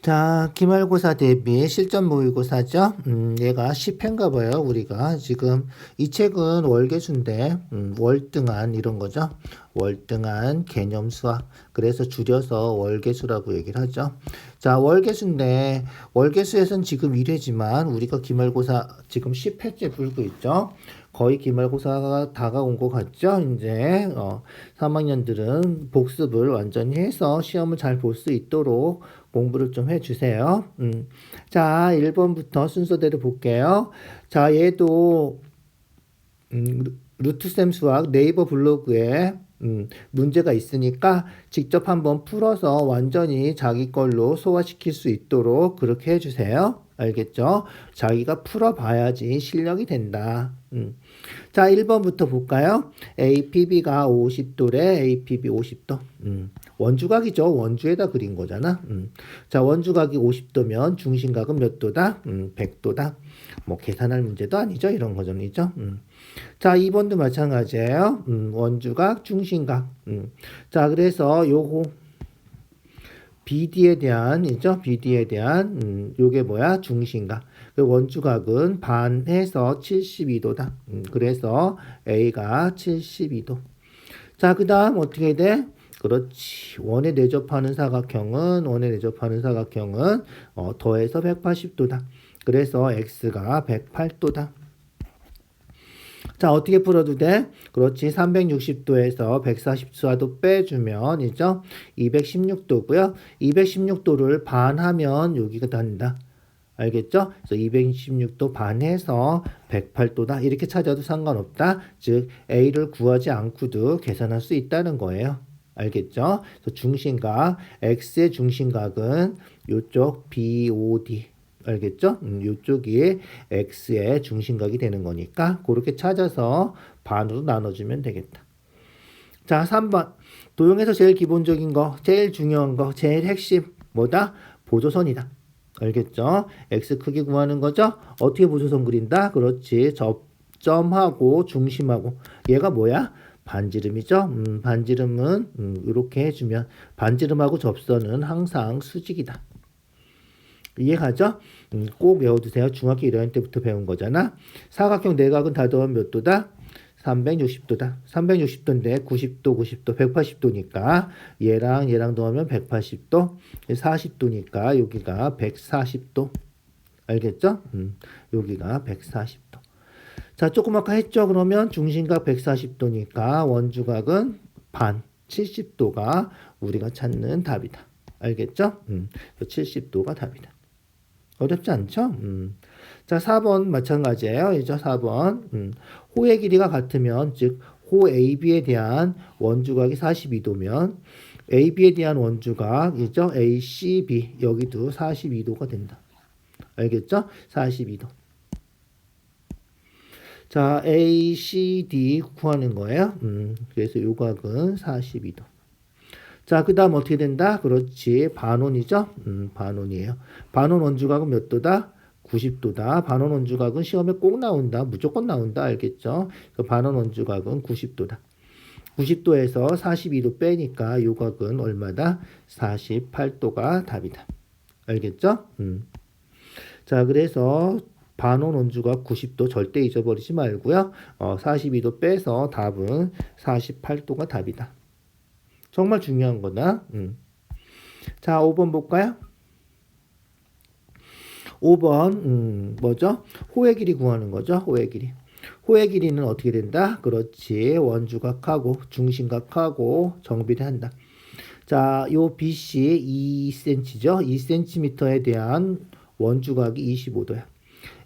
자, 기말고사 대비 실전 모의고사죠. 얘가 10회인가 봐요. 우리가 지금 이 책은 월계수인데 월등한 이런 거죠. 월등한 개념 수학. 그래서 줄여서 월계수라고 얘기를 하죠. 자, 월계수인데 월계수에선 지금 1회지만 우리가 기말고사 지금 10회째 풀고 있죠. 거의 기말고사가 다가온 것 같죠. 이제 3학년들은 복습을 완전히 해서 시험을 잘 볼 수 있도록 공부를 좀 해주세요. 자, 1번부터 순서대로 볼게요. 자, 얘도 루트쌤 수학 네이버 블로그에 문제가 있으니까 직접 한번 풀어서 완전히 자기 걸로 소화시킬 수 있도록 그렇게 해주세요. 알겠죠? 자기가 풀어봐야지 실력이 된다. 자, 1번부터 볼까요? APB가 50도래, APB 50도. 원주각이죠. 원주에다 그린 거잖아. 자, 원주각이 50도면 중심각은 몇 도다? 100도다. 뭐 계산할 문제도 아니죠. 이런 거전이죠. 자, 2번도 마찬가지예요. 원주각, 중심각. 자, 그래서 요거 BD에 대한 이죠. BD에 대한 요게 뭐야? 중심각. 원주각은 반해서 72도다. 그래서 A가 72도. 자, 그 다음 어떻게 돼? 그렇지. 원에 내접하는 사각형은 더해서 180도다. 그래서 X가 108도다. 자, 어떻게 풀어도 돼? 그렇지. 360도에서 144도 빼주면, 이죠? 216도고요. 216도를 반하면 여기가 된다. 알겠죠? 그래서 216도 반해서 108도다. 이렇게 찾아도 상관없다. 즉, A를 구하지 않고도 계산할 수 있다는 거예요. 알겠죠? 그래서 중심각, X의 중심각은 이쪽 BOD. 알겠죠? 이쪽이 X의 중심각이 되는 거니까 그렇게 찾아서 반으로 나눠주면 되겠다. 자, 3번. 도형에서 제일 기본적인 거, 제일 중요한 거, 제일 핵심 뭐다? 보조선이다. 알겠죠? X 크기 구하는 거죠? 어떻게 보조선 그린다? 그렇지. 접점하고 중심하고 얘가 뭐야? 반지름이죠? 반지름은 이렇게 해주면 반지름하고 접선은 항상 수직이다. 이해가죠? 꼭 외워두세요. 중학교 1학년 때부터 배운 거잖아. 사각형 내각은 다 더하면 몇 도다? 360도다. 360도인데 90도, 90도, 180도니까 얘랑 더하면 180도, 40도니까 여기가 140도. 알겠죠? 여기가 140도. 자, 조금 아까 했죠? 그러면 중심각 140도니까 원주각은 반, 70도가 우리가 찾는 답이다. 알겠죠? 70도가 답이다. 어렵지 않죠? 자, 4번 마찬가지예요. 이죠? 4번. 호의 길이가 같으면, 즉, 호 AB에 대한 원주각이 42도면, AB에 대한 원주각이죠? ACB. 여기도 42도가 된다. 알겠죠? 42도. 자, ACD 구하는 거예요. 그래서 요 각은 42도. 자, 그 다음 어떻게 된다? 그렇지. 반원이죠? 반원이에요. 반원 원주각은 몇 도다? 90도다. 반원 원주각은 시험에 꼭 나온다. 무조건 나온다. 알겠죠? 반원 원주각은 90도다. 90도에서 42도 빼니까 요 각은 얼마다? 48도가 답이다. 알겠죠? 자, 그래서 반원 원주각 90도 절대 잊어버리지 말고요. 42도 빼서 답은 48도가 답이다. 정말 중요한 거다. 자, 5번 볼까요? 5번, 뭐죠? 호의 길이 구하는 거죠. 호의 길이. 호의 길이는 어떻게 된다? 그렇지. 원주각하고 중심각하고 정비를 한다. 자, 요 BC 2cm죠. 2cm에 대한 원주각이 25도야.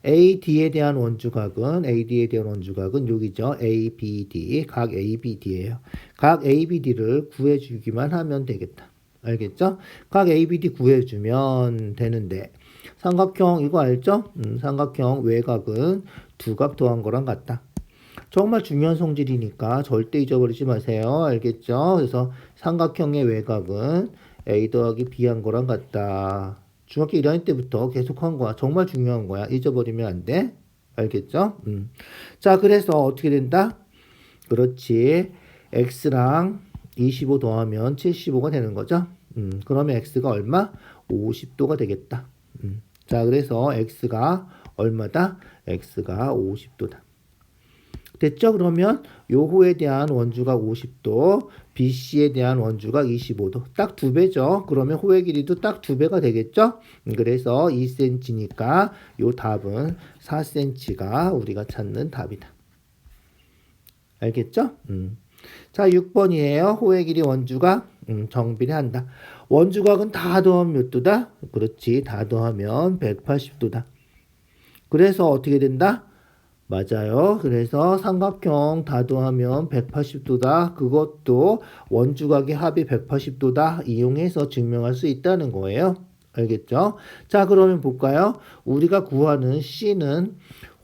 AD에 대한 원주각은 여기죠. ABD, 각 ABD예요. 각 ABD를 구해주기만 하면 되겠다. 알겠죠? 각 ABD 구해주면 되는데 삼각형 이거 알죠? 삼각형 외곽은 두 각 더한 거랑 같다. 정말 중요한 성질이니까 절대 잊어버리지 마세요. 알겠죠? 그래서 삼각형의 외곽은 A 더하기 B 한 거랑 같다. 중학교 1학년 때부터 계속 한 거야. 정말 중요한 거야. 잊어버리면 안 돼. 알겠죠? 자, 그래서 어떻게 된다? 그렇지. X랑 25 더하면 75가 되는 거죠. 그러면 x가 얼마? 50도가 되겠다. 자, 그래서 x가 얼마다? x가 50도다. 됐죠? 그러면 요 호에 대한 원주가 50도, BC에 대한 원주가 25도. 딱 2배죠. 그러면 호의 길이도 딱 2배가 되겠죠? 그래서 2cm니까 요 답은 4cm가 우리가 찾는 답이다. 알겠죠? 자, 6번이에요. 호의 길이 원주각 정비례한다. 원주각은 다 더하면 몇 도다? 그렇지. 다 더하면 180도다. 그래서 어떻게 된다? 맞아요. 그래서 삼각형 다 더하면 180도다. 그것도 원주각의 합이 180도다. 이용해서 증명할 수 있다는 거예요. 알겠죠? 자, 그러면 볼까요? 우리가 구하는 C는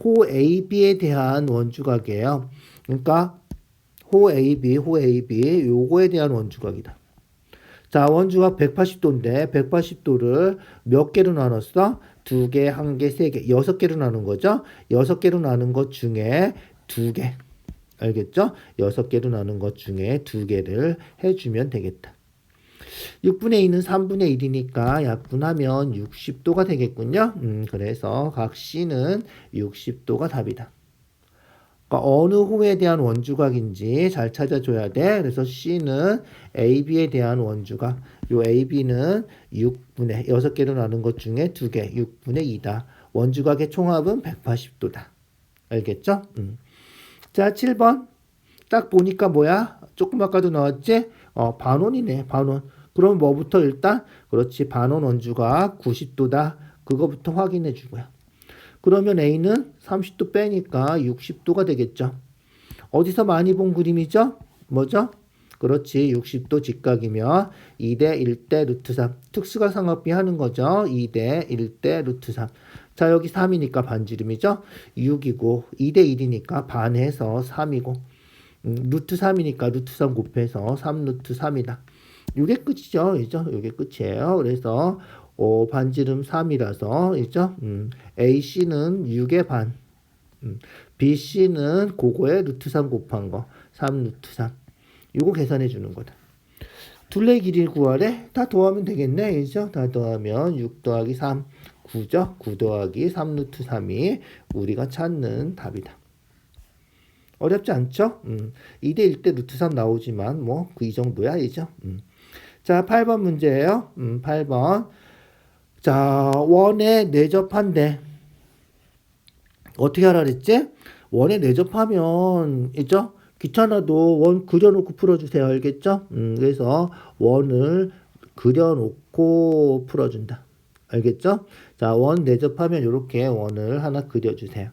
호 AB에 대한 원주각이에요. 그러니까 호 AB 요거에 대한 원주각이다. 자, 원주각 180도인데 180도를 몇 개로 나눴어? 2개, 1개, 3개, 6개로 나눈 거죠? 6개로 나눈 것 중에 2개. 알겠죠? 6개로 나눈 것 중에 2개를 해주면 되겠다. 6분의 2는 3분의 1이니까 약분하면 60도가 되겠군요. 그래서 각 C는 60도가 답이다. 그러니까 어느 호에 대한 원주각인지 잘 찾아줘야 돼. 그래서 C는 AB에 대한 원주각. 요 AB는 6개로 나눈 것 중에 2개, 6분의 2다. 원주각의 총합은 180도다. 알겠죠? 자, 7번. 딱 보니까 뭐야? 조금 아까도 나왔지? 반원이네, 반원. 그럼 뭐부터 일단? 그렇지, 반원 원주각 90도다. 그거부터 확인해 주고요. 그러면 A는 30도 빼니까 60도가 되겠죠. 어디서 많이 본 그림이죠? 뭐죠? 그렇지. 60도 직각이면 2대 1대 루트 3. 특수가상각비 하는 거죠. 2대 1대 루트 3. 자, 여기 3이니까 반지름이죠. 6이고 2대 1이니까 반해서 3이고 루트 3이니까 루트 3 곱해서 3 루트 3이다. 이게 끝이죠. 이죠? 이게 끝이에요. 그래서 반지름 3이라서 있죠? AC는 6의 반. BC는 그거에 루트 3 곱한 거. 3 루트 3. 이거 계산해 주는 거다. 둘레 길이 구하래? 다 더하면 되겠네. 그죠? 다 더하면 6 더하기 3. 9죠? 9 더하기 3 루트 3이 우리가 찾는 답이다. 어렵지 않죠? 2대 1대 루트 3 나오지만 뭐 그 이 정도야. 이죠? 자, 8번 문제예요. 8번. 자, 원에 내접한대. 어떻게 하라 그랬지? 원에 내접하면 있죠? 귀찮아도 원 그려놓고 풀어주세요. 알겠죠? 그래서 원을 그려놓고 풀어준다. 알겠죠? 자, 원 내접하면 이렇게 원을 하나 그려주세요.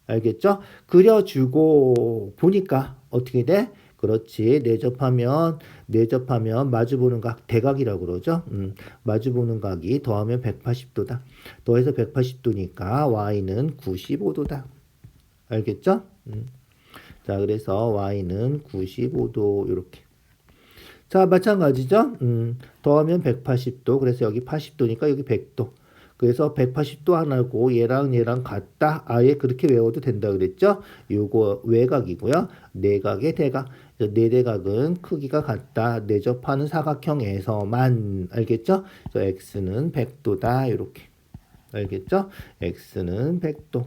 알겠죠? 그려주고 보니까 어떻게 돼? 그렇지. 내접하면 마주보는 각 대각이라고 그러죠. 마주보는 각이 더하면 180도다. 더해서 180도니까 y는 95도다. 알겠죠? 자, 그래서 y는 95도 이렇게. 자, 마찬가지죠. 더하면 180도. 그래서 여기 80도니까 여기 100도. 그래서 180도 하나고 얘랑 같다. 아예 그렇게 외워도 된다 그랬죠. 요거 외각이고요. 내각의 대각. 내대각은 크기가 같다. 내접하는 사각형에서만. 알겠죠? 그래서 x는 100도다. 이렇게. 알겠죠? x는 100도.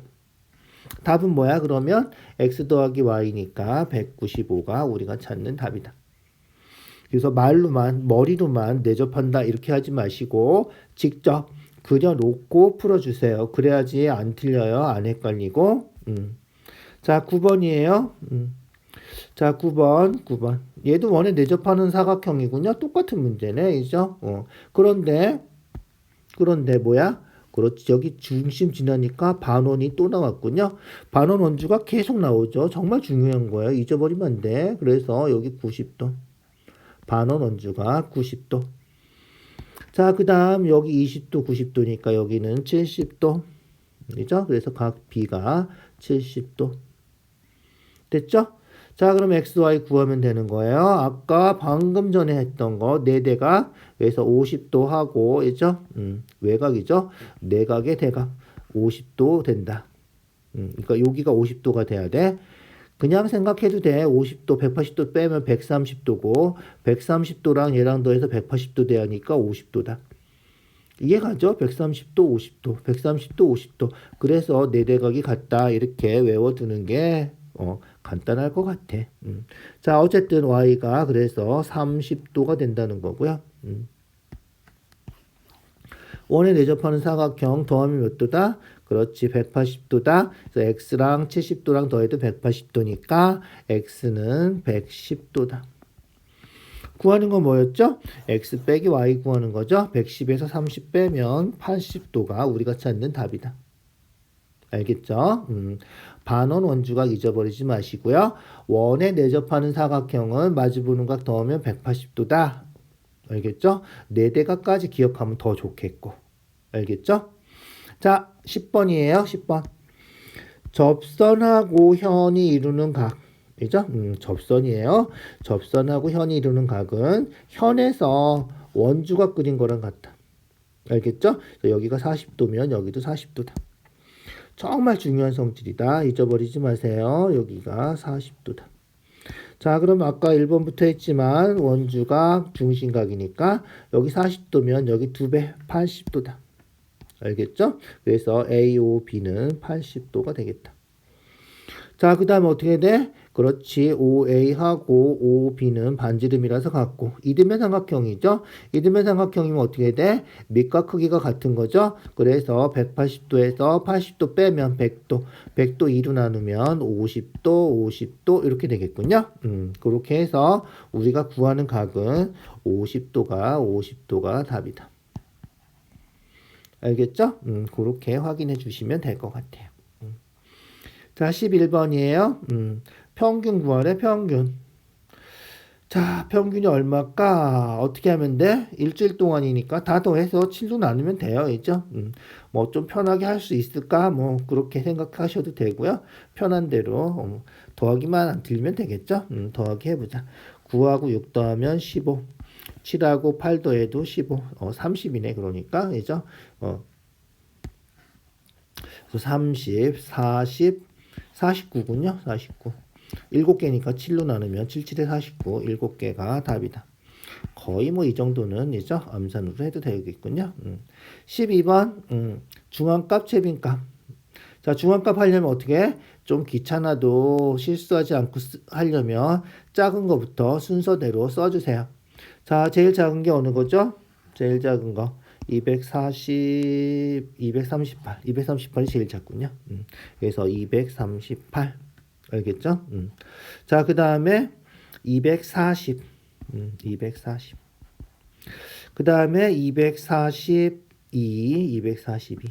답은 뭐야? 그러면 x 더하기 y니까 195가 우리가 찾는 답이다. 그래서 머리로만 내접한다 이렇게 하지 마시고 직접 그려놓고 풀어주세요. 그래야지 안 틀려요. 안 헷갈리고. 자, 9번이에요. 자, 9번. 얘도 원에 내접하는 사각형이군요. 똑같은 문제네. 이죠? 그런데 뭐야? 그렇지. 여기 중심 지나니까 반원이 또 나왔군요. 반원 원주가 계속 나오죠. 정말 중요한 거예요. 잊어버리면 안 돼. 그래서 여기 90도. 반원 원주가 90도. 자, 그 다음 여기 20도, 90도니까 여기는 70도. 그죠? 그래서 각 B가 70도. 됐죠? 자, 그럼 x, y 구하면 되는 거예요. 아까 방금 전에 했던 거, 내대각, 그래서 50도 하고, 있죠? 외각이죠? 내각의 대각, 50도 된다. 그러니까 여기가 50도가 돼야 돼. 그냥 생각해도 돼. 50도, 180도 빼면 130도고 130도랑 얘랑 더해서 180도 되니까 50도다. 이해가죠? 130도, 50도, 130도, 50도. 그래서 내대각이 같다. 이렇게 외워두는 게 간단할 것 같아. 자, 어쨌든 y가 그래서 30도가 된다는 거고요. 원에 내접하는 사각형 더하면 몇 도다? 그렇지, 180도다. 그래서 x랑 70도랑 더해도 180도니까 x는 110도다. 구하는 건 뭐였죠? x 빼기 y 구하는 거죠. 110에서 30 빼면 80도가 우리가 찾는 답이다. 알겠죠? 반원 원주각 잊어버리지 마시고요. 원에 내접하는 사각형은 마주보는 각 더하면 180도다. 알겠죠? 네대각까지 기억하면 더 좋겠고. 알겠죠? 자, 10번이에요. 10번. 접선하고 현이 이루는 각. 그죠? 접선이에요. 접선하고 현이 이루는 각은 현에서 원주각 그린 거랑 같다. 알겠죠? 여기가 40도면 여기도 40도다. 정말 중요한 성질이다. 잊어버리지 마세요. 여기가 40도다. 자, 그럼 아까 1번부터 했지만 원주각 중심각이니까 여기 40도면 여기 2배 80도다. 알겠죠? 그래서 AOB는 80도가 되겠다. 자, 그 다음에 어떻게 돼? 그렇지. OA하고 OB는 반지름이라서 같고 이등변 삼각형이죠. 이등변 삼각형이면 어떻게 돼? 밑과 크기가 같은 거죠. 그래서 180도에서 80도 빼면 100도, 100도 2로 나누면 50도, 50도 이렇게 되겠군요. 그렇게 해서 우리가 구하는 각은 50도가 답이다. 알겠죠? 그렇게 확인해 주시면 될 것 같아요. 자, 11번이에요. 평균 구하래, 평균. 자, 평균이 얼마일까? 어떻게 하면 돼? 일주일 동안이니까 다 더해서 7로 나누면 돼요. 그죠? 뭐 좀 편하게 할 수 있을까? 뭐 그렇게 생각하셔도 되고요. 편한 대로 더하기만 안 들면 되겠죠? 더하기 해보자. 9하고 6 더하면 15. 7하고 8 더해도 15. 30이네. 그러니까. 그죠? 30, 40, 49군요. 49. 7개니까 7로 나누면 77에 49. 7개가 답이다. 거의 뭐 이 정도는 이죠. 암산으로 해도 되겠군요. 12번 중앙값, 최빈값. 자, 중앙값 하려면 어떻게 해? 좀 귀찮아도 실수하지 않고 하려면 작은 거부터 순서대로 써주세요. 자, 제일 작은 게 어느 거죠? 제일 작은 거. 238. 238이 제일 작군요. 그래서 238. 알겠죠? 자, 그 다음에 240. 240. 그 다음에 242. 242.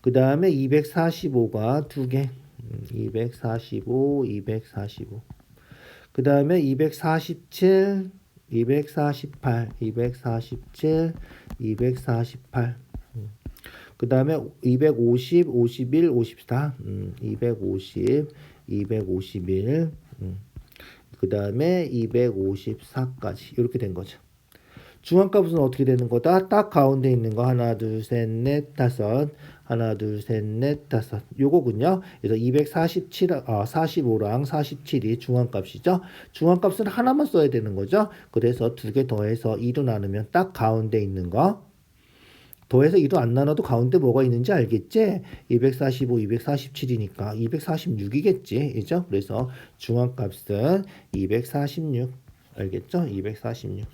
그 다음에 245가 두 개. 245, 245. 그 다음에 247, 248, 247, 248. 그 다음에 250, 51, 54. 250, 251. 그 다음에 254까지. 이렇게 된 거죠. 중앙값은 어떻게 되는 거다? 딱 가운데 있는 거. 하나, 둘, 셋, 넷, 다섯. 하나, 둘, 셋, 넷, 다섯. 요거군요. 그래서 247, 45랑 47이 중앙값이죠. 중앙값은 하나만 써야 되는 거죠. 그래서 두 개 더해서 2로 나누면 딱 가운데 있는 거. 더해서 2로 안 나눠도 가운데 뭐가 있는지 알겠지? 245, 247이니까 246이겠지. 그죠? 그래서 중앙값은 246. 알겠죠? 246.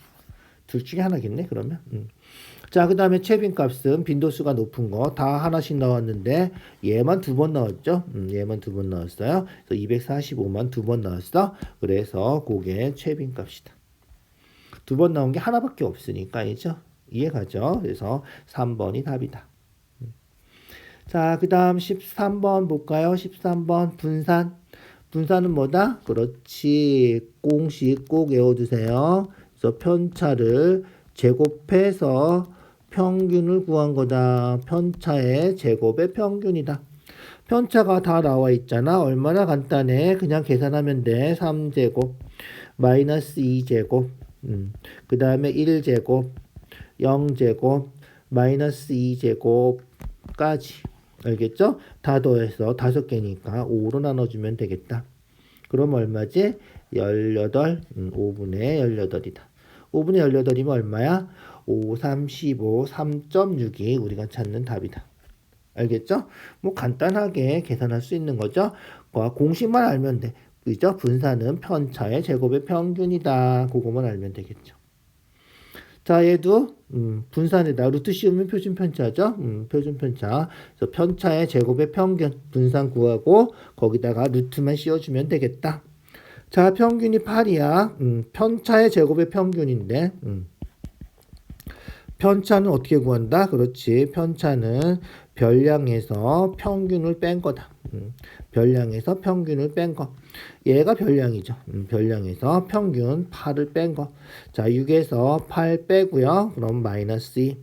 둘 중에 하나겠네, 그러면. 자, 그 다음에 최빈값은 빈도수가 높은 거 다 하나씩 나왔는데 얘만 2번 나왔죠. 얘만 2번 나왔어요. 그래서 245만 2번 나왔어. 그래서 그게 최빈값이다. 2번 나온 게 하나밖에 없으니까, 이죠? 이해가죠? 그래서 3번이 답이다. 자, 그 다음 13번 볼까요? 13번 분산. 분산은 뭐다? 그렇지. 공식 꼭 외워두세요. 그래서 편차를 제곱해서 평균을 구한 거다. 편차의 제곱의 평균이다. 편차가 다 나와 있잖아. 얼마나 간단해. 그냥 계산하면 돼. 3제곱 마이너스 2제곱 그 다음에 1제곱 0제곱 마이너스 2제곱까지. 알겠죠? 다 더해서 5개니까 5로 나눠주면 되겠다. 그럼 얼마지? 18, 5분의 18이다. 5분의 18이면 얼마야? 5, 3, 15, 3.6이 우리가 찾는 답이다. 알겠죠? 뭐 간단하게 계산할 수 있는 거죠. 공식만 알면 돼. 그죠? 분산은 편차의 제곱의 평균이다. 그거만 알면 되겠죠. 자, 얘도 분산에다 루트 씌우면 표준 편차죠. 표준 편차. 그래서 편차의 제곱의 평균 분산 구하고 거기다가 루트만 씌워주면 되겠다. 자, 평균이 8이야. 편차의 제곱의 평균인데 편차는 어떻게 구한다? 그렇지. 편차는 별량에서 평균을 뺀 거다. 별량에서 평균을 뺀 거. 얘가 별량이죠. 별량에서 평균 8을 뺀 거. 자, 6에서 8 빼고요. 그럼 마이너스 2.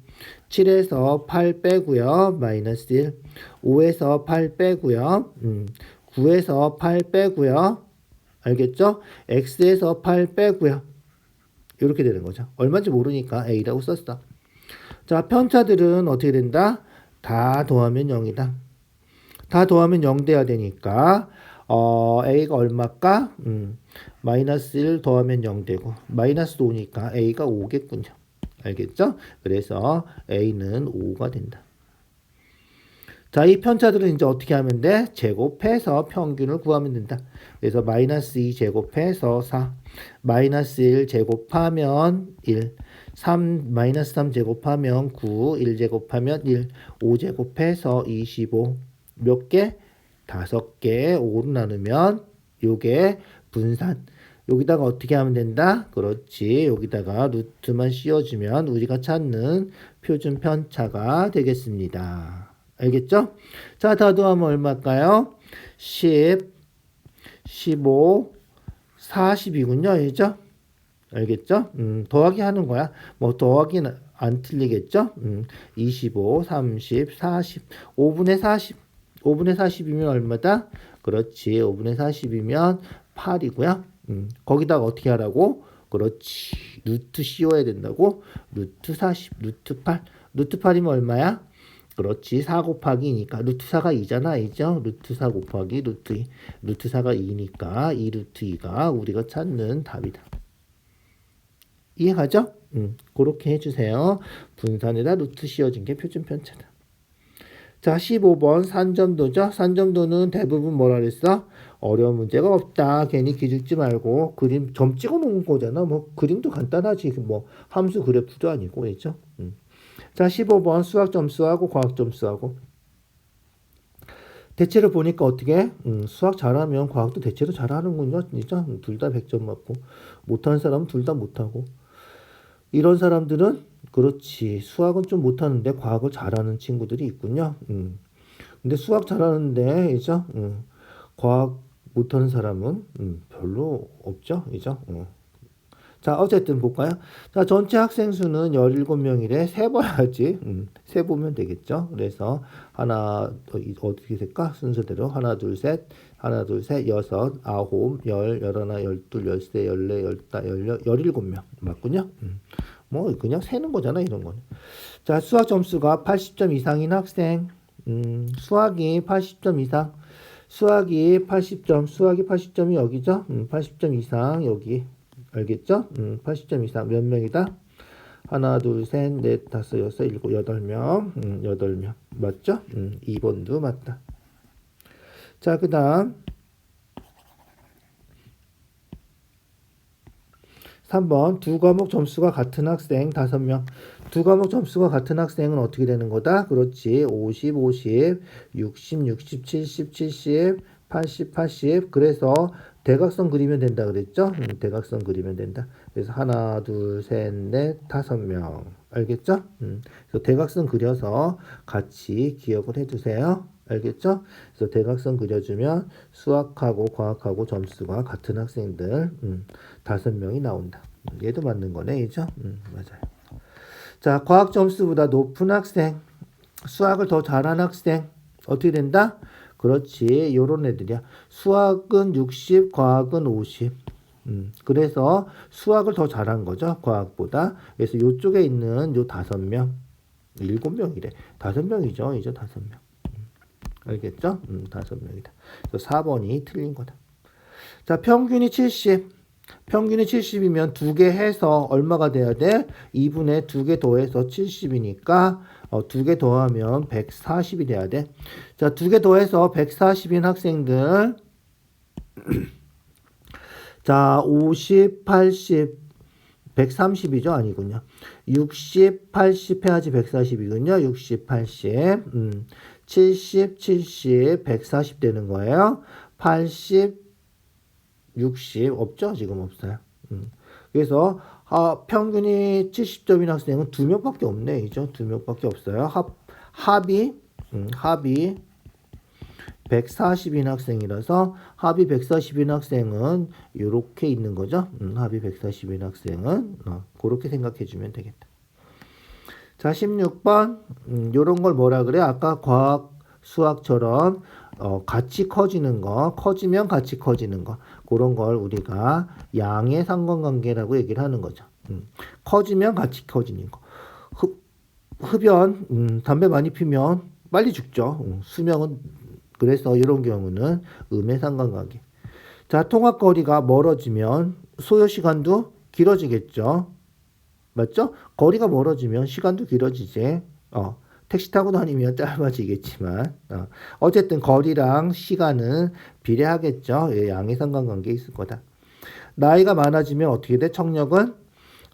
7에서 8 빼고요. 마이너스 1. 5에서 8 빼고요. 9에서 8 빼고요. 알겠죠? x에서 8 빼고요. 이렇게 되는 거죠. 얼마인지 모르니까 a라고 썼어. 자, 편차들은 어떻게 된다? 다 더하면 0이다. 다 더하면 0 돼야 되니까 a가 얼마일까? 마이너스 1 더하면 0 되고 마이너스 5니까 a가 5겠군요. 알겠죠? 그래서 a는 5가 된다. 자, 이 편차들은 이제 어떻게 하면 돼? 제곱해서 평균을 구하면 된다. 그래서 마이너스 2 제곱해서 4, 마이너스 1 제곱하면 1, 마이너스 3 제곱하면 9, 1 제곱하면 1, 5 제곱해서 25, 몇 개? 5개, 5로 나누면 요게 분산. 여기다가 어떻게 하면 된다? 그렇지. 여기다가 루트만 씌워주면 우리가 찾는 표준 편차가 되겠습니다. 알겠죠? 자, 다 더하면 얼마일까요? 10, 15, 40이군요. 알죠? 알겠죠? 더하기 하는 거야. 뭐 더하기는 안 틀리겠죠? 25, 30, 40, 5분의 40. 5분의 40이면 얼마다? 그렇지. 5분의 40이면 8이고요. 거기다가 어떻게 하라고? 그렇지. 루트 씌워야 된다고? 루트 40, 루트 8. 루트 8이면 얼마야? 그렇지. 4 곱하기니까 루트 4가 2잖아. 이죠? 루트 4 곱하기 루트 2. 루트 4가 2니까 2 루트 2가 우리가 찾는 답이다. 이해가죠? 그렇게 해주세요. 분산에다 루트 씌워진 게 표준 편차다. 자, 15번 산점도죠. 산점도는 대부분 뭐라 그랬어? 어려운 문제가 없다. 괜히 기죽지 말고 그림 점 찍어 놓은 거잖아. 뭐 그림도 간단하지. 뭐 함수 그래프도 아니고 그렇죠? 자, 15번 수학 점수하고 과학 점수하고 대체로 보니까 어떻게 수학 잘하면 과학도 대체로 잘하는군요. 진짜 둘 다 100점 맞고 못하는 사람은 둘 다 못하고 이런 사람들은 그렇지 수학은 좀 못하는데 과학을 잘하는 친구들이 있군요. 근데 수학 잘하는데 이죠? 과학 못하는 사람은 별로 없죠. 이죠? 자, 어쨌든 볼까요? 자, 전체 학생 수는 17명이래. 세봐야지. 세보면 되겠죠. 그래서 하나, 어떻게 될까? 순서대로. 하나, 둘, 셋. 하나, 둘, 셋. 여섯, 아홉, 열, 열하나, 열둘, 열세, 열네, 열다, 열여, 17명. 맞군요. 뭐, 그냥 세는 거잖아, 이런 거는. 자, 수학 점수가 80점 이상인 학생. 수학이 80점 이상. 수학이 80점이 여기죠? 80점 이상, 여기. 알겠죠? 80점 이상 몇 명이다? 하나, 둘, 셋, 넷, 다섯, 여섯, 일곱, 8명. 8명. 맞죠? 2번도 맞다. 자, 그 다음 3번 두 과목 점수가 같은 학생 5명. 두 과목 점수가 같은 학생은 어떻게 되는 거다? 그렇지. 50, 50, 60, 60, 70, 70, 80, 80. 그래서 대각선 그리면 된다 그랬죠? 대각선 그리면 된다. 그래서 하나, 둘, 셋, 넷, 5명. 알겠죠? 그래서 대각선 그려서 같이 기억을 해두세요. 알겠죠? 그래서 대각선 그려주면 수학하고 과학하고 점수가 같은 학생들 5명이 나온다. 얘도 맞는 거네, 이죠? 맞아요. 자, 과학 점수보다 높은 학생, 수학을 더 잘하는 학생 어떻게 된다? 그렇지, 요런 애들이야. 수학은 60, 과학은 50. 그래서 수학을 더 잘한 거죠, 과학보다. 그래서 요쪽에 있는 요 5명, 7명이래. 5명이죠, 이제 5명. 알겠죠? 5명이다. 그래서 4번이 틀린 거다. 자, 평균이 70. 평균이 70이면 2개 해서 얼마가 돼야 돼? 2분의 2개 더해서 70이니까 2개 더하면 140이 돼야 돼. 자, 2개 더해서 140인 학생들. 자, 50, 80, 130이죠? 아니군요. 60, 80 해야지 140이군요. 60, 80, 70, 70, 140 되는 거예요. 80, 60 없죠? 지금 없어요. 그래서 평균이 70점인 학생은 2명밖에 없네. 이죠? 2명밖에 없어요. 합이 140인 학생이라서 합이 140인 학생은 이렇게 있는 거죠. 합이 140인 학생은 그렇게 생각해 주면 되겠다. 자, 16번 요런 걸 뭐라 그래? 아까 과학 수학처럼 같이 커지는 거, 커지면 같이 커지는 거, 그런 걸 우리가 양의 상관관계라고 얘기를 하는 거죠. 커지면 같이 커지는 거. 흡연, 담배 많이 피면 빨리 죽죠. 수명은, 그래서 이런 경우는 음의 상관관계. 자, 통학거리가 멀어지면 소요시간도 길어지겠죠. 맞죠? 거리가 멀어지면 시간도 길어지지. 택시 타고 다니면 짧아지겠지만 어쨌든 거리랑 시간은 비례하겠죠. 예, 양의 상관관계 있을 거다. 나이가 많아지면 어떻게 돼? 청력은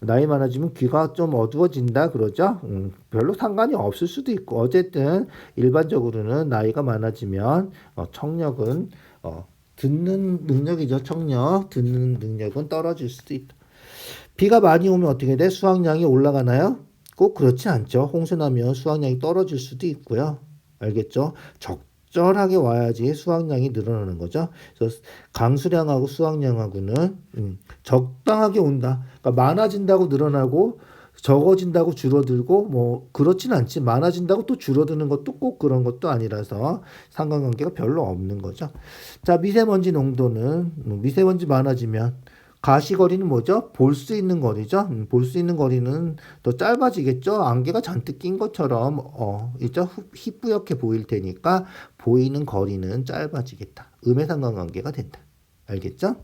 나이 많아지면 귀가 좀 어두워진다 그러죠. 별로 상관이 없을 수도 있고 어쨌든 일반적으로는 나이가 많아지면 청력은 듣는 능력이죠. 청력 듣는 능력은 떨어질 수도 있다. 비가 많이 오면 어떻게 돼? 수확량이 올라가나요? 꼭 그렇지 않죠. 홍수나면 수확량이 떨어질 수도 있고요. 알겠죠? 적절하게 와야지 수확량이 늘어나는 거죠. 그래서 강수량하고 수확량하고는 적당하게 온다. 그러니까 많아진다고 늘어나고 적어진다고 줄어들고 뭐 그렇진 않지. 많아진다고 또 줄어드는 것도 꼭 그런 것도 아니라서 상관관계가 별로 없는 거죠. 자, 미세먼지 농도는 미세먼지 많아지면 가시거리는 뭐죠? 볼 수 있는 거리죠. 볼 수 있는 거리는 더 짧아지겠죠. 안개가 잔뜩 낀 것처럼 있죠. 희뿌옇게 보일 테니까 보이는 거리는 짧아지겠다. 음의 상관관계가 된다. 알겠죠?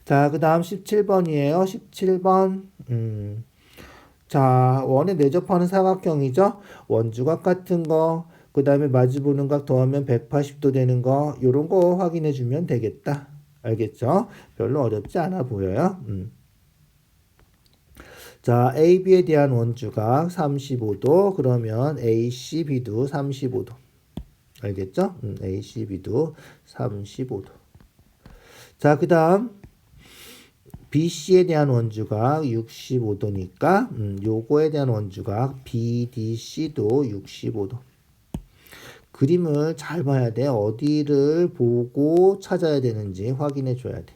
자, 그 다음 17번이에요. 17번. 자, 원에 내접하는 사각형이죠. 원주각 같은 거, 그 다음에 마주보는 각 더하면 180도 되는 거, 요런 거 확인해 주면 되겠다. 알겠죠? 별로 어렵지 않아 보여요. 자, AB에 대한 원주각 35도, 그러면 ACB도 35도. 알겠죠? ACB도 35도. 자, 그 다음 BC에 대한 원주각 65도니까 요거에 대한 원주각 BDC도 65도. 그림을 잘 봐야 돼. 어디를 보고 찾아야 되는지 확인해 줘야 돼.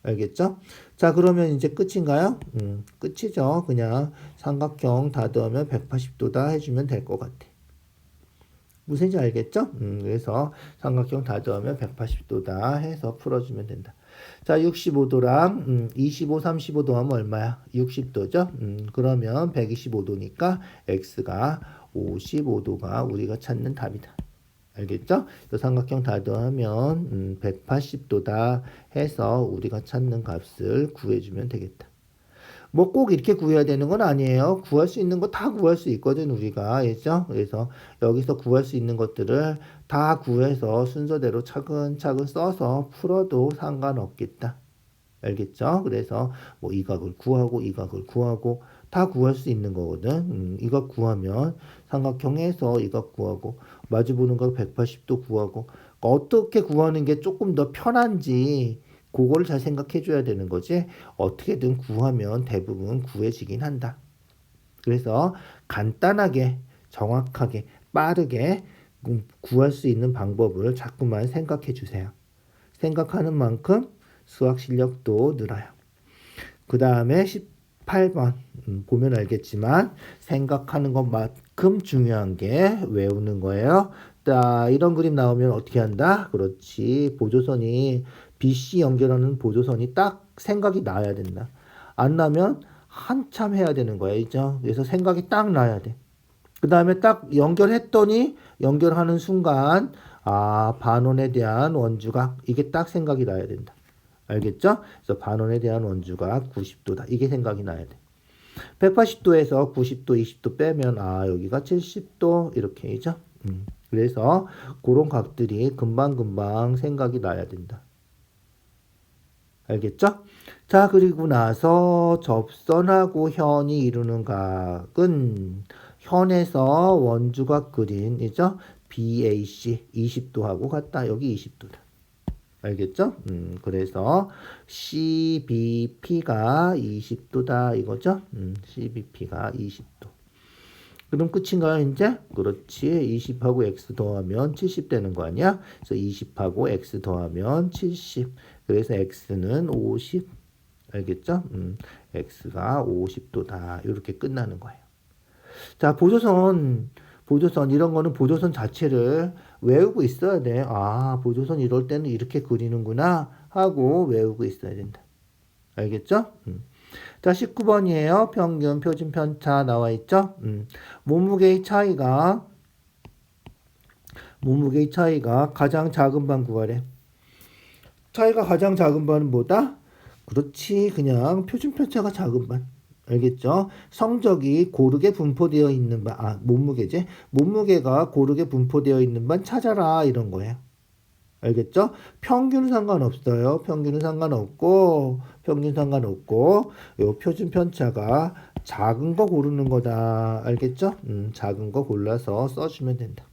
알겠죠? 자, 그러면 이제 끝인가요? 끝이죠. 그냥 삼각형 다 더하면 180도다 해주면 될 것 같아. 무슨 말인지 알겠죠? 그래서 삼각형 다 더하면 180도다 해서 풀어주면 된다. 자, 65도랑 25, 35 더하면 얼마야? 60도죠? 그러면 125도니까 x가 55도가 우리가 찾는 답이다. 알겠죠? 삼각형 다 더하면 180도다 해서 우리가 찾는 값을 구해주면 되겠다. 뭐 꼭 이렇게 구해야 되는 건 아니에요. 구할 수 있는 거 다 구할 수 있거든 우리가. 알겠죠? 그래서 여기서 구할 수 있는 것들을 다 구해서 순서대로 차근차근 써서 풀어도 상관없겠다. 알겠죠? 그래서 뭐 이 각을 구하고 이 각을 구하고 다 구할 수 있는 거거든. 이 각 구하면 삼각형에서 이 각 구하고 마주보는 각 180도 구하고 어떻게 구하는 게 조금 더 편한지 그거를 잘 생각해 줘야 되는 거지. 어떻게든 구하면 대부분 구해지긴 한다. 그래서 간단하게 정확하게 빠르게 구할 수 있는 방법을 자꾸만 생각해 주세요. 생각하는 만큼 수학 실력도 늘어요. 그 다음에 18번 보면 알겠지만 생각하는 것만큼 중요한 게 외우는 거예요. 자, 이런 그림 나오면 어떻게 한다? 그렇지. 보조선이 BC 연결하는 보조선이 딱 생각이 나야 된다. 안 나면 한참 해야 되는 거야. 그죠? 그래서 생각이 딱 나야 돼. 그 다음에 딱 연결했더니 연결하는 순간 아 반원에 대한 원주각 이게 딱 생각이 나야 된다. 알겠죠? 그래서 반원에 대한 원주각 90도다. 이게 생각이 나야 돼. 180도에서 90도, 20도 빼면 아 여기가 70도 이렇게죠. 그래서 그런 각들이 금방금방 생각이 나야 된다. 알겠죠? 자 그리고 나서 접선하고 현이 이루는 각은 현에서 원주각 그린이죠. BAC 20도하고 같다. 여기 20도다. 알겠죠? 그래서 CBP가 20도다 이거죠? CBP가 20도. 그럼 끝인가요, 이제? 그렇지. 20하고 X 더하면 70 되는 거 아니야? 그래서 20하고 X 더하면 70. 그래서 X는 50. 알겠죠? X가 50도다. 이렇게 끝나는 거예요. 자, 보조선 이런 거는 보조선 자체를 외우고 있어야 돼. 아, 보조선 이럴 때는 이렇게 그리는구나 하고 외우고 있어야 된다. 알겠죠? 자, 19번이에요. 평균, 표준, 편차 나와 있죠? 몸무게의 차이가 가장 작은 반 구하래. 차이가 가장 작은 반은 뭐다? 그렇지. 그냥 표준 편차가 작은 반. 알겠죠? 성적이 고르게 분포되어 있는 반, 몸무게지? 몸무게가 고르게 분포되어 있는 반 찾아라. 이런 거예요. 알겠죠? 평균은 상관없어요. 평균 상관없고, 요 표준 편차가 작은 거 고르는 거다. 알겠죠? 작은 거 골라서 써주면 된다.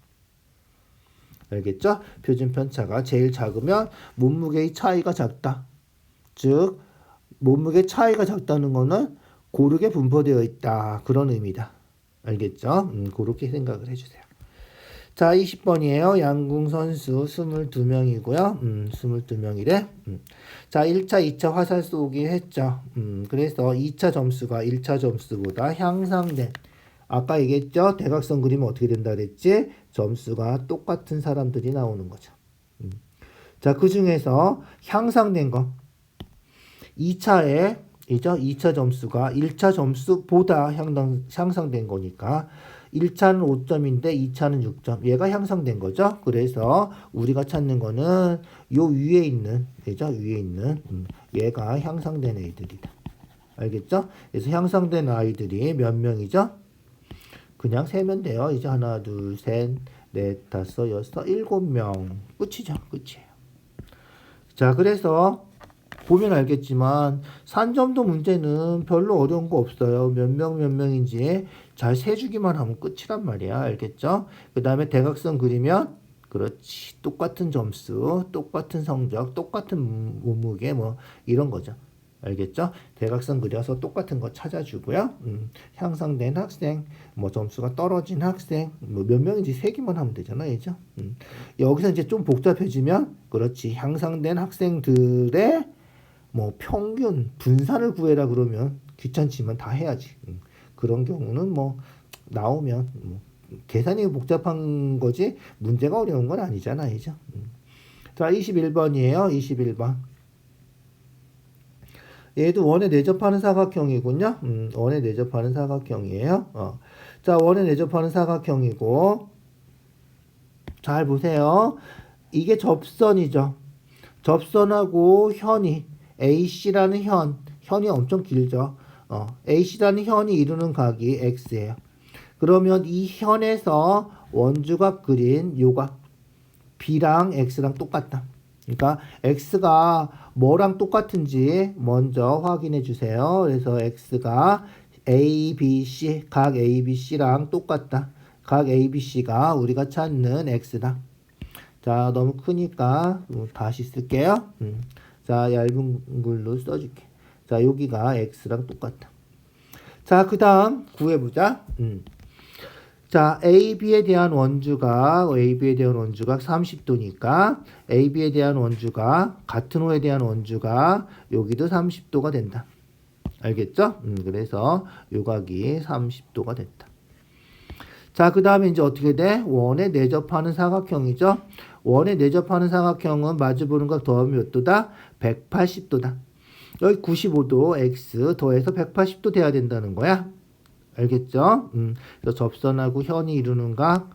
알겠죠? 표준 편차가 제일 작으면 몸무게의 차이가 작다. 즉, 몸무게 차이가 작다는 거는 고르게 분포되어 있다. 그런 의미다. 알겠죠? 그렇게 생각을 해주세요. 자, 20번이에요. 양궁 선수 22명이고요. 22명이래. 자, 1차, 2차 화살 쏘기 했죠. 그래서 2차 점수가 1차 점수보다 향상된. 아까 얘기했죠? 대각선 그리면 어떻게 된다 그랬지? 점수가 똑같은 사람들이 나오는 거죠. 자, 그 중에서 향상된 거. 2차에 이죠? 2차 점수가 1차 점수보다 향상된 거니까 1차는 5점인데 2차는 6점. 얘가 향상된 거죠. 그래서 우리가 찾는 거는 요 위에 있는 그죠? 위에 있는 얘가 향상된 애들이다. 알겠죠? 그래서 향상된 아이들이 몇 명이죠? 그냥 세면 돼요. 이제 하나, 둘, 셋, 넷, 다섯, 여섯, 7명. 끝이죠. 끝이에요. 자, 그래서 보면 알겠지만 산점도 문제는 별로 어려운 거 없어요. 몇 명인지 잘 세주기만 하면 끝이란 말이야. 알겠죠? 그 다음에 대각선 그리면 그렇지. 똑같은 점수, 똑같은 성적, 똑같은 몸무게 뭐 이런 거죠. 알겠죠? 대각선 그려서 똑같은 거 찾아주고요. 향상된 학생, 뭐 점수가 떨어진 학생, 뭐 몇 명인지 세기만 하면 되잖아요. 그죠? 여기서 이제 좀 복잡해지면 그렇지. 향상된 학생들의 뭐 평균 분산을 구해라 그러면 귀찮지만 다 해야지. 그런 경우는 뭐 나오면 뭐 계산이 복잡한 거지 문제가 어려운 건 아니잖아요. 그죠? 자, 21번이에요. 21번. 얘도 원에 내접하는 사각형이군요. 원에 내접하는 사각형이에요. 자, 원에 내접하는 사각형이고 잘 보세요. 이게 접선이죠. 접선하고 현이 AC라는 현이 엄청 길죠. AC라는 현이 이루는 각이 X예요. 그러면 이 현에서 원주각 그린 요각 B랑 X랑 똑같다. 그러니까 X가 뭐랑 똑같은지 먼저 확인해 주세요. 그래서 X가 ABC, 각 ABC랑 똑같다. 각 ABC가 우리가 찾는 X다. 자, 너무 크니까 다시 쓸게요. 자, 얇은 글로 써줄게. 자, 여기가 X랑 똑같다. 자, 그 다음 구해보자. 자, AB에 대한 원주각 30도니까 AB에 대한 원주각 같은 호에 대한 원주각 여기도 30도가 된다. 알겠죠? 그래서 요각이 30도가 됐다. 자, 그 다음에 이제 어떻게 돼? 원에 내접하는 사각형이죠? 원에 내접하는 사각형은 마주보는 각 더하면 몇 도다? 180도다. 여기 95도 X 더해서 180도 돼야 된다는 거야. 알겠죠? 그래서 접선하고 현이 이루는 각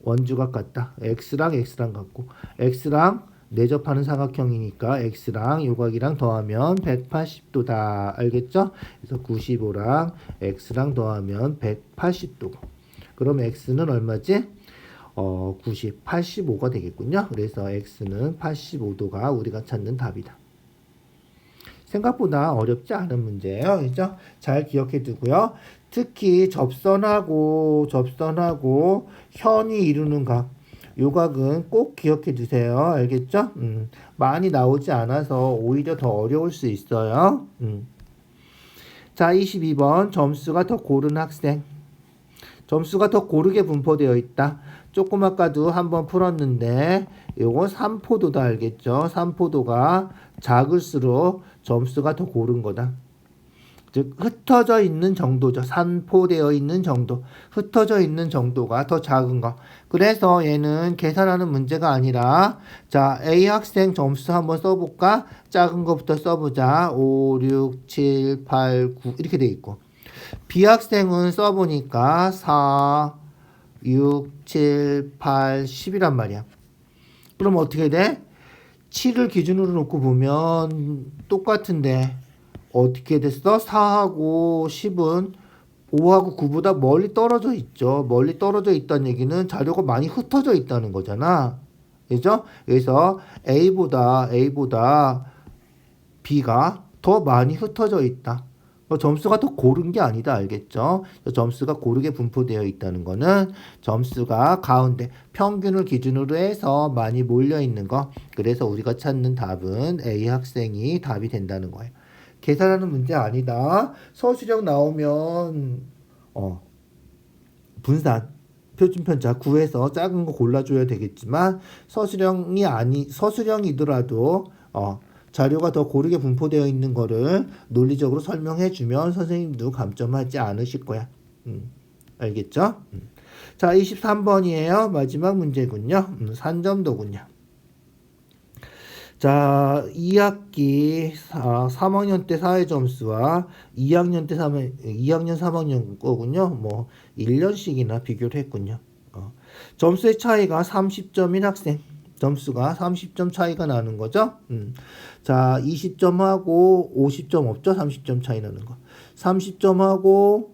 원주각 같다. x랑 같고 x랑 내접하는 사각형이니까 x랑 요각이랑 더하면 180도다. 알겠죠? 그래서 95랑 x랑 더하면 180도고. 그럼 x는 얼마지? 90, 85가 되겠군요. 그래서 x는 85도가 우리가 찾는 답이다. 생각보다 어렵지 않은 문제예요. 그죠? 잘 기억해 두고요. 특히 접선하고 현이 이루는 각, 요 각은 꼭 기억해 두세요. 알겠죠? 많이 나오지 않아서 오히려 더 어려울 수 있어요. 자, 22번 점수가 더 고른 학생. 점수가 더 고르게 분포되어 있다. 조금 아까도 한번 풀었는데 요건 3포도다. 알겠죠? 3포도가 작을수록 점수가 더 고른 거다. 즉 흩어져 있는 정도죠. 산포되어 있는 정도. 흩어져 있는 정도가 더 작은 거. 그래서 얘는 계산하는 문제가 아니라 자, A 학생 점수 한번 써볼까? 작은 거부터 써보자. 5, 6, 7, 8, 9 이렇게 돼 있고 B 학생은 써보니까 4, 6, 7, 8, 10이란 말이야. 그럼 어떻게 돼? 7을 기준으로 놓고 보면 똑같은데 어떻게 됐어? 4하고 10은 5하고 9보다 멀리 떨어져 있죠. 멀리 떨어져 있다는 얘기는 자료가 많이 흩어져 있다는 거잖아. 그죠? 그래서 A보다 B가 더 많이 흩어져 있다. 점수가 더 고른 게 아니다. 알겠죠? 점수가 고르게 분포되어 있다는 거는 점수가 가운데 평균을 기준으로 해서 많이 몰려 있는 거. 그래서 우리가 찾는 답은 A 학생이 답이 된다는 거예요. 계산하는 문제 아니다. 서술형 나오면 분산 표준편차 구해서 작은 거 골라줘야 되겠지만 서술형이더라도 자료가 더 고르게 분포되어 있는 거를 논리적으로 설명해 주면 선생님도 감점하지 않으실 거야. 알겠죠? 자, 23번이에요. 마지막 문제군요. 산점도군요. 자, 2학기 3학년 때 사회 점수와 2학년 3학년 거군요. 뭐 1년씩이나 비교를 했군요. 점수의 차이가 30점인 학생. 점수가 30점 차이가 나는 거죠. 자, 20점하고 50점 없죠? 30점 차이 나는 거. 30점하고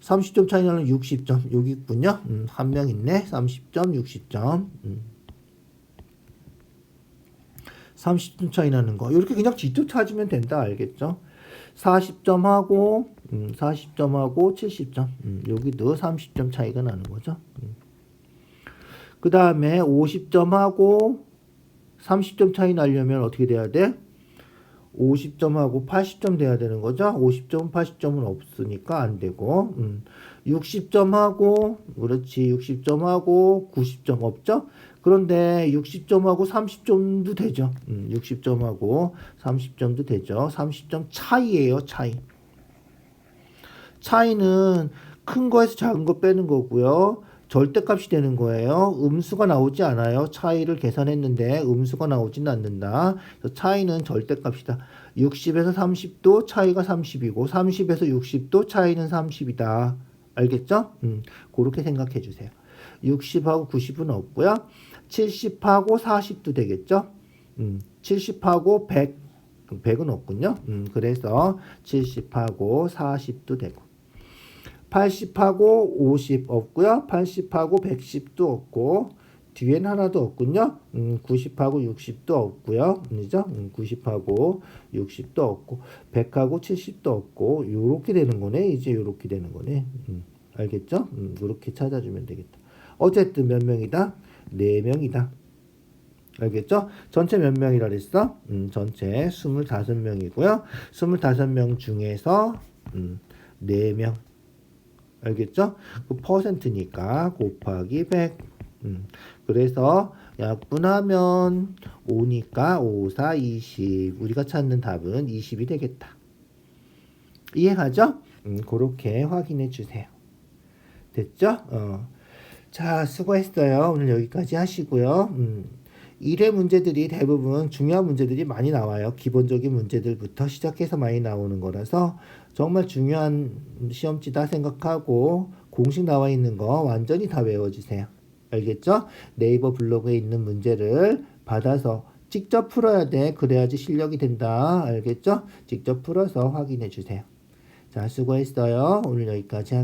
30점 차이 나는 60점. 여기 있군요. 한 명 있네. 30점, 60점. 30점 차이 나는 거. 이렇게 그냥 직접 찾으면 된다. 알겠죠? 40점하고 70점. 여기도 30점 차이가 나는 거죠. 그 다음에 50점하고 30점 차이 나려면 어떻게 돼야 돼? 50점하고 80점 돼야 되는 거죠. 50점, 80점은 없으니까 안 되고 60점하고 그렇지 60점하고 90점 없죠. 그런데 60점하고 30점도 되죠. 60점하고 30점도 되죠. 30점 차이예요. 차이는 큰 거에서 작은 거 빼는 거고요. 절대값이 되는 거예요. 음수가 나오지 않아요. 차이를 계산했는데 음수가 나오지는 않는다. 그래서 차이는 절대값이다. 60에서 30도 차이가 30이고 30에서 60도 차이는 30이다. 알겠죠? 그렇게 생각해 주세요. 60하고 90은 없고요. 70하고 40도 되겠죠? 70하고 100은 없군요. 그래서 70하고 40도 되고 80하고 50 없고요. 80하고 110도 없고 뒤엔 하나도 없군요. 90하고 60도 없고요. 그죠? 90하고 60도 없고 100하고 70도 없고 요렇게 되는 거네. 이제 요렇게 되는 거네. 알겠죠? 요렇게 찾아주면 되겠다. 어쨌든 몇 명이다? 4명이다. 알겠죠? 전체 몇 명이라 그랬어? 전체 25명이고요. 25명 중에서 4명. 알겠죠? 그 퍼센트니까 곱하기 100. 그래서 약분하면 5니까 5, 4, 20. 우리가 찾는 답은 20이 되겠다. 이해가죠? 그렇게 확인해 주세요. 됐죠? 자, 수고했어요. 오늘 여기까지 하시고요. 1회 문제들이 대부분 중요한 문제들이 많이 나와요. 기본적인 문제들부터 시작해서 많이 나오는 거라서 정말 중요한 시험지다 생각하고 공식 나와 있는 거 완전히 다 외워주세요. 알겠죠? 네이버 블로그에 있는 문제를 받아서 직접 풀어야 돼. 그래야지 실력이 된다. 알겠죠? 직접 풀어서 확인해 주세요. 자, 수고했어요. 오늘 여기까지 할게요.